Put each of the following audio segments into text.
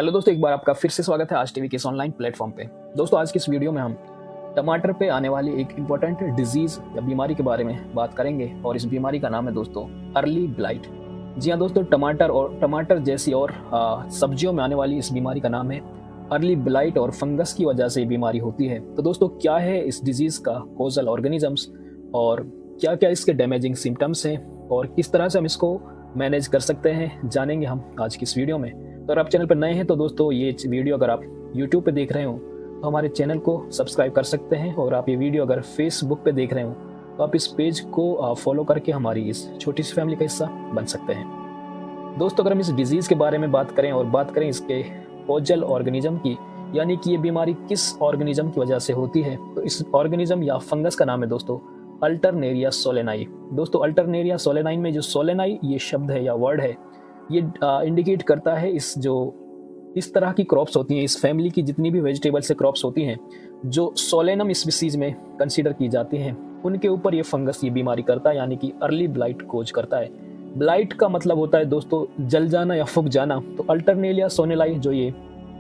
Hello दोस्तों, एक बार आपका फिर से स्वागत है आज टीवी के इस ऑनलाइन प्लेटफॉर्म पे। दोस्तों, आज की इस वीडियो में हम टमाटर पे आने वाली एक इम्पोर्टेंट डिजीज या बीमारी के बारे में बात करेंगे और इस बीमारी का नाम है दोस्तों अर्ली ब्लाइट। जी हाँ दोस्तों, टमाटर जैसी और सब्जियों में आने वाली इस बीमारी का नाम है अर्ली ब्लाइट और फंगस की वजह से ये बीमारी होती है। तो दोस्तों, क्या है इस डिजीज का कोजल ऑर्गेनिजम्स और क्या क्या इसके डैमेजिंग सिम्टम्स हैं और किस तरह से हम इसको मैनेज कर सकते हैं, जानेंगे हम आज की इस वीडियो में। तो अगर आप चैनल पर नए हैं तो दोस्तों, ये वीडियो अगर आप YouTube पे देख रहे हो तो हमारे चैनल को सब्सक्राइब कर सकते हैं, और आप ये वीडियो अगर Facebook पे देख रहे हो तो आप इस पेज को फॉलो करके हमारी इस छोटी सी फैमिली का हिस्सा बन सकते हैं। दोस्तों, अगर हम इस डिजीज़ के बारे में बात करें और बात करें इसके कोजल ऑर्गेनिज्म की, यानी कि ये बीमारी किस ऑर्गेनिज्म की वजह से होती है, तो इस ऑर्गेनिज्म या फंगस का नाम है दोस्तों अल्टरनेरिया सोलेनाई। दोस्तों, अल्टरनेरिया सोलेनाई में जो सोलेनाई ये शब्द है या वर्ड है, ये इंडिकेट करता है इस तरह की क्रॉप्स होती हैं, इस फैमिली की जितनी भी वेजिटेबल से क्रॉप्स होती हैं जो सोलेनम स्पीसीज में कंसीडर की जाती हैं, उनके ऊपर ये फंगस ये बीमारी करता है, यानी कि अर्ली ब्लाइट कोज करता है। ब्लाइट का मतलब होता है दोस्तों जल जाना या फूक जाना। तो अल्टरनेरिया सोलेनाई जो ये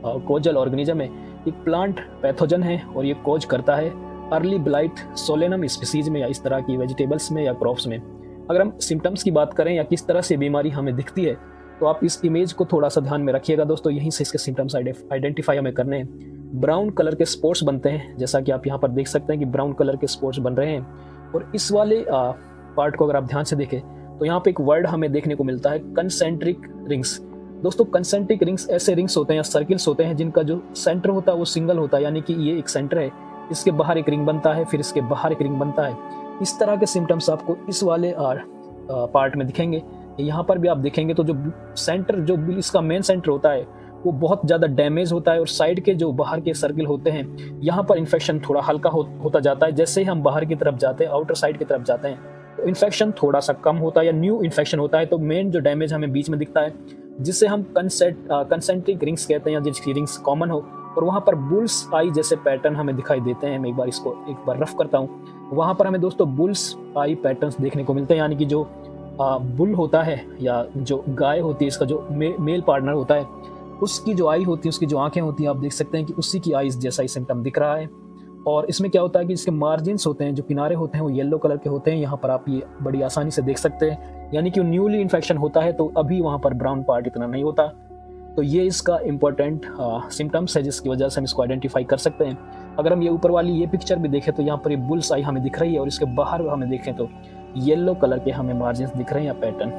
कोजल ऑर्गेनिज्म है, एक प्लांट पैथोजन है और ये कोज करता है अर्ली ब्लाइट सोलेनम स्पीसीज में या इस तरह की वेजिटेबल्स में या क्रॉप्स में। अगर हम सिम्टम्स की बात करें या किस तरह से बीमारी हमें दिखती है, तो आप इस इमेज को थोड़ा सा ध्यान में रखिएगा दोस्तों, यहीं से इसके सिम्टम्स आइडेंटिफाई हमें करने हैं। ब्राउन कलर के स्पॉट्स बनते हैं, जैसा कि आप यहाँ पर देख सकते हैं कि ब्राउन कलर के स्पॉट्स बन रहे हैं। और इस वाले पार्ट को अगर आप ध्यान से देखें तो यहाँ पे एक वर्ड हमें देखने को मिलता है कंसेंट्रिक रिंग्स। दोस्तों, कंसेंट्रिक रिंग्स ऐसे रिंग्स होते हैं या सर्किल्स होते हैं जिनका जो सेंटर होता है वो सिंगल होता है, यानी कि ये एक सेंटर है, इसके बाहर एक रिंग बनता है, फिर इसके बाहर एक रिंग बनता है। इस तरह के सिम्टम्स आपको इस वाले पार्ट में दिखेंगे। यहाँ पर भी आप देखेंगे तो जो सेंटर, जो इसका मेन सेंटर होता है वो बहुत ज़्यादा डैमेज होता है, और साइड के जो बाहर के सर्किल होते हैं यहाँ पर इन्फेक्शन थोड़ा हल्का होता जाता है। जैसे ही हम बाहर की तरफ जाते हैं, आउटर साइड की तरफ जाते हैं, तो इन्फेक्शन थोड़ा सा कम होता है या न्यू इन्फेक्शन होता है। तो मेन जो डैमेज हमें बीच में दिखता है, जिसे हम कंसेंट्रिक रिंग्स कहते हैं या जिसकी रिंग्स कॉमन हो, और वहाँ पर बुल्स आई जैसे पैटर्न हमें दिखाई देते हैं। मैं इसको एक बार रफ करता हूँ। वहाँ पर हमें दोस्तों बुल्स आई पैटर्न्स देखने को मिलते हैं, यानी कि जो बुल होता है या जो गाय होती है, इसका जो मेल पार्टनर होता है, उसकी जो आई होती है, उसकी जो आंखें होती हैं, आप देख सकते हैं कि उसी की आईज जैसा ही सिम्टम दिख रहा है। और इसमें क्या होता है कि इसके मार्जिन्स होते हैं, जो किनारे होते हैं वो येलो कलर के होते हैं। यहाँ पर आप ये बड़ी आसानी से देख सकते हैं, यानी कि न्यूली इन्फेक्शन होता है, तो अभी वहाँ पर ब्राउन पार्ट इतना नहीं होता। तो ये इसका इम्पोर्टेंट सिम्टम्स है जिसकी वजह से हम इसको आइडेंटिफाई कर सकते हैं। अगर हम ये ऊपर वाली ये पिक्चर भी देखें तो यहाँ पर ये बुल्स आई हमें दिख रही है, और इसके बाहर हमें देखें तो येलो कलर के हमें मार्जिन्स दिख रहे हैं या पैटर्न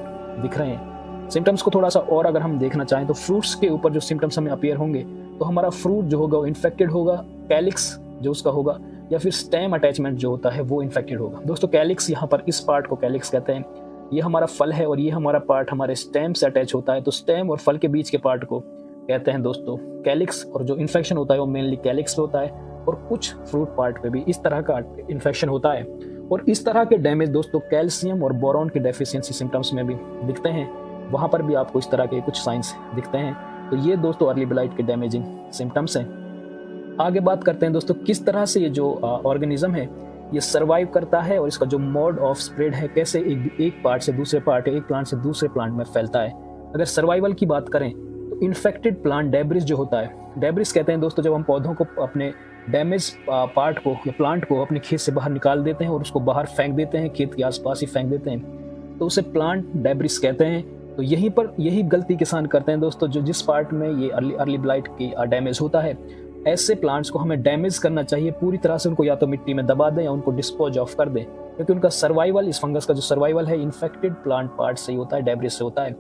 दिख रहे हैं। सिम्टम्स को थोड़ा सा और अगर हम देखना चाहें तो फ्रूट्स के ऊपर जो सिम्टम्स हमें अपीयर होंगे, तो हमारा फ्रूट जो होगा वो इन्फेक्टेड होगा, कैलिक्स जो उसका होगा, या फिर स्टेम अटैचमेंट जो होता है वो इन्फेक्टेड होगा। दोस्तों, कैलिक्स, यहाँ पर इस पार्ट को कैलिक्स कहते हैं। ये हमारा फल है और ये हमारा पार्ट हमारे स्टेम से अटैच होता है, तो स्टेम और फल के बीच के पार्ट को कहते हैं दोस्तों कैलिक्स। और जो इन्फेक्शन होता है वो मेनली कैलिक्स पे होता है, और कुछ फ्रूट पार्ट पे भी इस तरह का इन्फेक्शन होता है। और इस तरह के डैमेज दोस्तों कैल्शियम और बोरॉन की डेफिशिएंसी सिम्टम्स में भी दिखते हैं, वहाँ पर भी आपको इस तरह के कुछ साइंस दिखते हैं। तो ये दोस्तों अर्ली ब्लाइट के डैमेजिंग सिम्टम्स हैं। आगे बात करते हैं दोस्तों किस तरह से ये जो ऑर्गेनिज्म है ये सर्वाइव करता है, और इसका जो मोड ऑफ स्प्रेड है, कैसे एक पार्ट से दूसरे पार्ट, एक प्लांट से दूसरे प्लांट में फैलता है। अगर सर्वाइवल की बात करें तो इन्फेक्टेड प्लांट डेब्रिस जो होता है, डेब्रिस कहते हैं दोस्तों जब हम पौधों को, अपने डैमेज पार्ट को या प्लांट को अपने खेत से बाहर निकाल देते हैं और उसको बाहर फेंक देते हैं, खेत के आसपास ही फेंक देते हैं, तो उसे प्लांट डेब्रिस कहते हैं। तो यही गलती किसान करते हैं दोस्तों, जो जिस पार्ट में ये अर्ली ब्लाइट की डैमेज होता है, ऐसे प्लांट्स को हमें डैमेज करना चाहिए पूरी तरह से, उनको या तो मिट्टी में दबा दें या उनको डिस्पोज ऑफ कर दें, क्योंकि उनका सर्वाइवल, इस फंगस का जो सर्वाइवल है इन्फेक्टेड प्लांट पार्ट से ही होता है, डेब्रिस से होता है।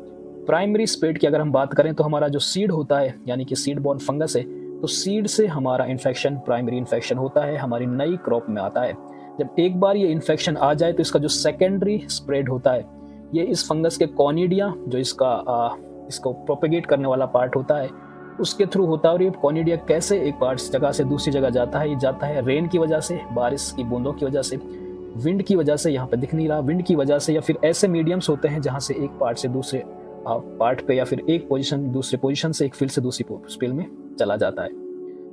प्राइमरी स्प्रेड की अगर हम बात करें तो हमारा जो सीड होता है, यानी कि सीड बॉर्न फंगस है, तो सीड से हमारा इन्फेक्शन, प्राइमरी इन्फेक्शन होता है, हमारी नई क्रॉप में आता है। जब एक बार ये इन्फेक्शन आ जाए तो इसका जो सेकेंडरी स्प्रेड होता है, ये इस फंगस के कॉनिडिया, जो इसको प्रोपेगेट करने वाला पार्ट होता है, उसके थ्रू होता है। और ये कॉनिडिया कैसे एक पार्ट जगह से दूसरी जगह जाता है, ये जाता है रेन की वजह से, बारिश की बूंदों की वजह से, विंड की वजह से, यहाँ पे दिख नहीं रहा, विंड की वजह से, या फिर ऐसे मीडियम्स होते हैं जहाँ से एक पार्ट से दूसरे पार्ट पे, या फिर एक पोजीशन दूसरे पोजीशन से एक फील्ड से दूसरी फील्ड में चला जाता है।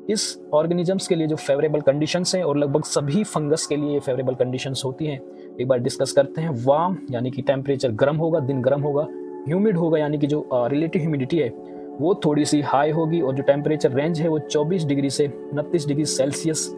इस ऑर्गेनिजम्स के लिए जो फेवरेबल कंडीशंस हैं, और लगभग सभी फंगस के लिए ये फेवरेबल कंडीशंस होती हैं, एक बार डिस्कस करते हैं। वार्म यानी कि टेम्परेचर गर्म होगा, दिन गर्म होगा, ह्यूमिड होगा यानी कि जो रिलेटिव ह्यूमिडिटी है वो थोड़ी सी हाई होगी, और जो टेम्परेचर रेंज है वो 24 डिग्री से 29 डिग्री सेल्सियस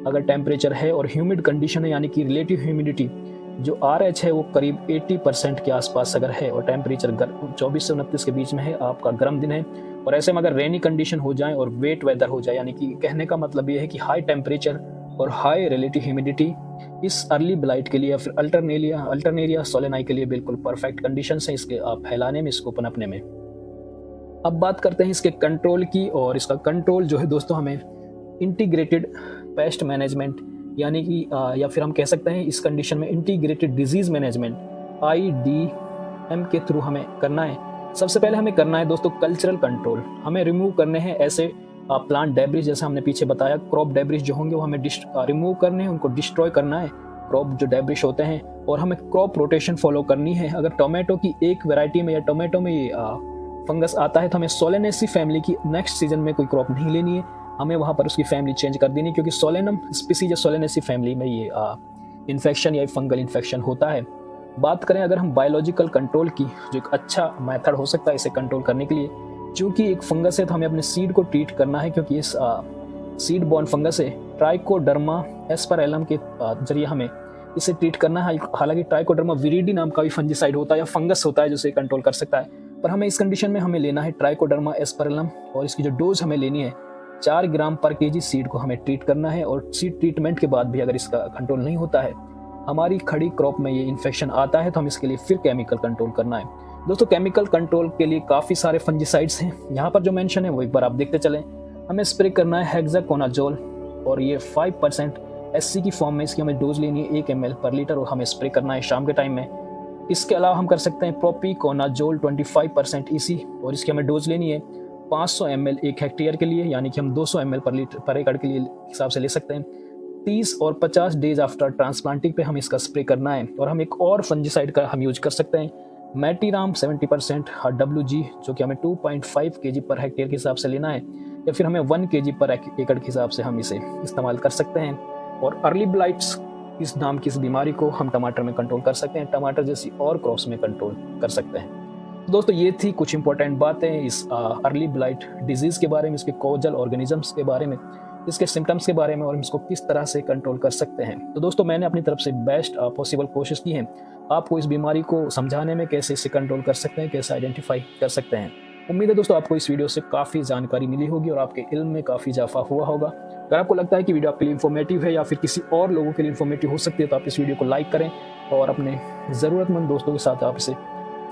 अगर टेम्परेचर है, और ह्यूमिड कंडीशन है यानी कि रिलेटिव ह्यूमिडिटी जो RH है वो करीब 80% के आसपास अगर है, और टेम्परेचर 24 से 29 के बीच में है, आपका गर्म दिन है। और ऐसे में अगर रेनी कंडीशन हो जाए और वेट वेदर हो जाए, यानी कि कहने का मतलब ये है कि हाई टेम्परेचर और हाई रिलेटिव ह्यूमिडिटी इस अर्ली ब्लाइट के लिए या फिर अल्टरनेरिया सोलेनाई के लिए बिल्कुल परफेक्ट कंडीशन है इसके फैलाने में, इसको पनपने में। अब बात करते हैं इसके कंट्रोल की, और इसका कंट्रोल जो है दोस्तों हमें इंटीग्रेटेड पेस्ट मैनेजमेंट यानी कि या फिर हम कह सकते हैं इस कंडीशन में इंटीग्रेटेड डिजीज मैनेजमेंट IDM के थ्रू हमें करना है। सबसे पहले हमें करना है दोस्तों कल्चरल कंट्रोल। हमें रिमूव करने हैं ऐसे प्लांट डेब्रिज, जैसे हमने पीछे बताया क्रॉप डेब्रिज जो होंगे वो हमें रिमूव करने हैं, उनको डिस्ट्रॉय करना है, क्रॉप जो डेब्रिज होते हैं। और हमें क्रॉप रोटेशन फॉलो करनी है। अगर टोमेटो की एक वैरायटी में या टोमेटो में फंगस आता है तो हमें सोलेनेसी फैमिली की नेक्स्ट सीजन में कोई क्रॉप नहीं लेनी है, हमें वहाँ पर उसकी फैमिली चेंज कर देनी, क्योंकि सोलेनम स्पीसीज या सोलेनेसी फैमिली में ये इन्फेक्शन या फंगल इन्फेक्शन होता है। बात करें अगर हम बायोलॉजिकल कंट्रोल की, जो एक अच्छा मेथड हो सकता है इसे कंट्रोल करने के लिए, क्योंकि एक फंगस है तो हमें अपने सीड को ट्रीट करना है, क्योंकि इस सीड बॉर्न फंगस है। ट्राइकोडर्मा एस्परएलम के जरिए हमें इसे ट्रीट करना है। हालांकि ट्राइकोडर्मा विरिडी नाम का भी फंजीसाइड होता है या फंगस होता है जो इसे कंट्रोल कर सकता है, पर हमें इस कंडीशन में हमें लेना है ट्राइकोडर्मा एस्परएलम, और इसकी जो डोज हमें लेनी है 4 ग्राम पर केजी सीड को हमें ट्रीट करना है। और सीड ट्रीटमेंट के बाद भी अगर इसका कंट्रोल नहीं होता है, हमारी खड़ी क्रॉप में ये इन्फेक्शन आता है, तो हम इसके लिए फिर केमिकल कंट्रोल करना है। दोस्तों केमिकल कंट्रोल के लिए काफ़ी सारे फंजीसाइड्स हैं, यहाँ पर जो मेंशन है वो एक बार आप देखते चलें। हमें स्प्रे करना है हेक्साकोनाजोल, और ये 5% SC की फॉर्म में इसकी हमें डोज लेनी है 1 ml पर लीटर, और हमें स्प्रे करना है शाम के टाइम में। इसके अलावा हम कर सकते हैं प्रोपिकोनाजोल 25% EC, और इसकी हमें डोज लेनी है 500 ml 1 हेक्टेयर के लिए, यानी कि हम 200 ml पर एकड़ के लिए हिसाब से ले सकते हैं। 30 और 50 डेज आफ्टर ट्रांसप्लांटिंग पे हम इसका स्प्रे करना है। और हम एक और फंजीसाइड का हम यूज कर सकते हैं मैटीराम 70% WG, जो कि हमें 2.5 kg पर हेक्टेयर के हिसाब से लेना है, या फिर हमें 1 kg पर एकड़ के हिसाब से हम इसे इस्तेमाल कर सकते हैं। और अर्ली ब्लाइट्स इस नाम की इस बीमारी को हम टमाटर में कंट्रोल कर सकते हैं, टमाटर जैसी और क्रॉप्स में कंट्रोल कर सकते हैं। दोस्तों ये थी कुछ इंपॉर्टेंट बातें इस अर्ली ब्लाइट डिजीज़ के बारे में, इसके कॉजल ऑर्गेनिजम्स के बारे में, इसके सिम्टम्स के बारे में, और इसको किस तरह से कंट्रोल कर सकते हैं। तो दोस्तों मैंने अपनी तरफ से बेस्ट पॉसिबल कोशिश की है आपको इस बीमारी को समझाने में, कैसे इसे कंट्रोल कर सकते हैं, कैसे आइडेंटिफाई कर सकते हैं। उम्मीद है दोस्तों आपको इस वीडियो से काफ़ी जानकारी मिली होगी और आपके इल्म में काफ़ी इजाफा हुआ होगा। अगर आपको लगता है कि वीडियो आपके लिए इन्फॉर्मेटिव है या फिर किसी और लोगों के लिए इन्फॉर्मेटिव हो सकती है, तो आप इस वीडियो को लाइक करें और अपने ज़रूरतमंद दोस्तों के साथ आप इसे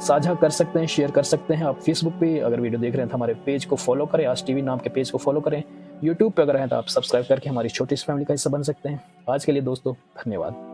साझा कर सकते हैं, शेयर कर सकते हैं। आप फेसबुक पे अगर वीडियो देख रहे हैं तो हमारे पेज को फॉलो करें, आज टीवी नाम के पेज को फॉलो करें। यूट्यूब पे अगर हैं तो आप सब्सक्राइब करके हमारी छोटी सी फैमिली का हिस्सा बन सकते हैं। आज के लिए दोस्तों धन्यवाद।